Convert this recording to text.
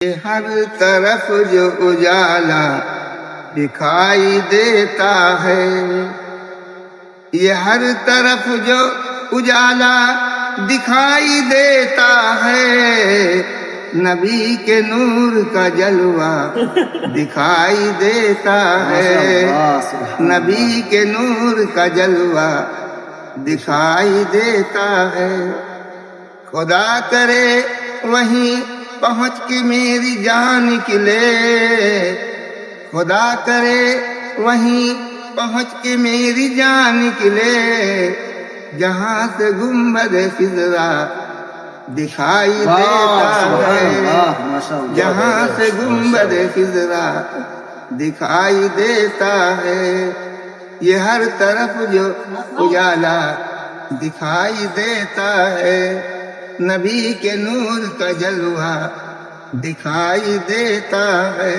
ہر طرف جو اجالا دکھائی دیتا ہے، یہ ہر طرف جو اجالا دکھائی دیتا ہے، نبی کے نور کا جلوہ دکھائی دیتا ہے، نبی کے نور کا جلوہ دکھائی دیتا ہے۔ خدا کرے وہیں پہنچ کے میری جان نکلے، خدا کرے وہیں پہنچ کے میری جان نکلے، جہاں سے گنبد خضرا دکھائی دیتا ہے، جہاں سے گنبد خضرا دکھائی دیتا ہے، یہ ہر طرف جو اجالا دکھائی دیتا ہے، نبی کے نور کا جلوہ دکھائی دیتا ہے۔